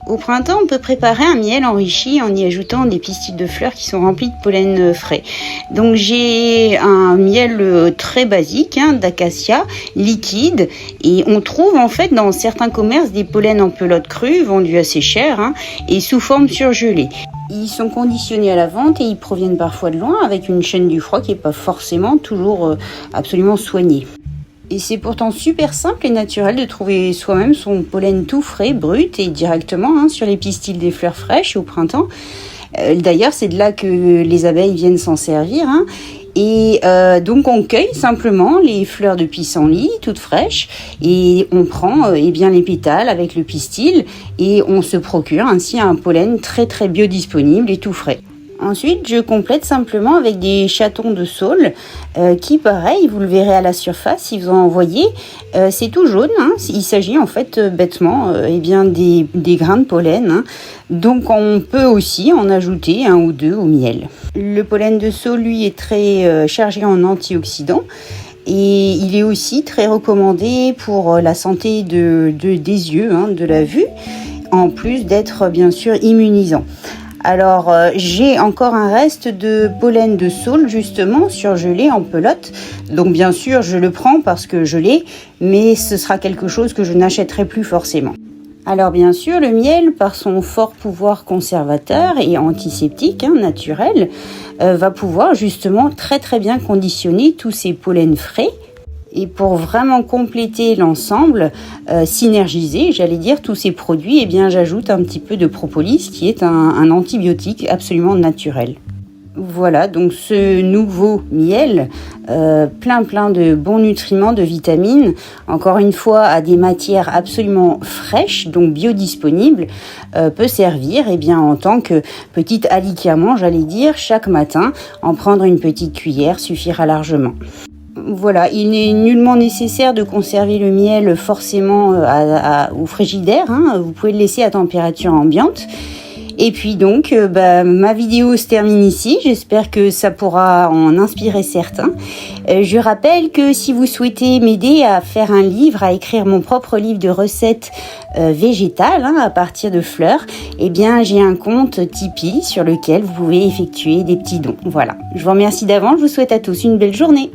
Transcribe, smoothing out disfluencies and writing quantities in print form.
Au printemps, on peut préparer un miel enrichi en y ajoutant des pistils de fleurs qui sont remplis de pollen frais. Donc j'ai un miel très basique, d'acacia, liquide, et on trouve en fait dans certains commerces des pollens en pelote crue, vendus assez cher, et sous forme surgelée. Ils sont conditionnés à la vente et ils proviennent parfois de loin avec une chaîne du froid qui n'est pas forcément toujours absolument soignée. Et c'est pourtant super simple et naturel de trouver soi-même son pollen tout frais, brut et directement sur les pistils des fleurs fraîches au printemps. D'ailleurs, c'est de là que les abeilles viennent s'en servir. Et donc on cueille simplement les fleurs de pissenlit toutes fraîches et on prend les pétales avec le pistil et on se procure ainsi un pollen très très biodisponible et tout frais. Ensuite, je complète simplement avec des chatons de saule qui, pareil, vous le verrez à la surface si vous en voyez, c'est tout jaune. Il s'agit en fait bêtement des grains de pollen. Donc, on peut aussi en ajouter un ou deux au miel. Le pollen de saule, lui, est très chargé en antioxydants. Et il est aussi très recommandé pour la santé des yeux, de la vue, en plus d'être bien sûr immunisant. Alors, j'ai encore un reste de pollen de saule, justement, surgelé en pelote. Donc, bien sûr, je le prends parce que je l'ai, mais ce sera quelque chose que je n'achèterai plus forcément. Alors, bien sûr, le miel, par son fort pouvoir conservateur et antiseptique, naturel, va pouvoir justement très très bien conditionner tous ces pollens frais. Et pour vraiment compléter l'ensemble, synergiser, tous ces produits, j'ajoute un petit peu de propolis qui est un antibiotique absolument naturel. Voilà, donc ce nouveau miel, plein de bons nutriments, de vitamines, encore une fois à des matières absolument fraîches, donc biodisponibles, peut servir en tant que petit alicament, chaque matin, en prendre une petite cuillère suffira largement. Voilà, il n'est nullement nécessaire de conserver le miel forcément au frigidaire, vous pouvez le laisser à température ambiante. Et puis donc, ma vidéo se termine ici, j'espère que ça pourra en inspirer certains. Je rappelle que si vous souhaitez m'aider à faire un livre, à écrire mon propre livre de recettes végétales à partir de fleurs, j'ai un compte Tipeee sur lequel vous pouvez effectuer des petits dons. Voilà, je vous remercie d'avance, je vous souhaite à tous une belle journée.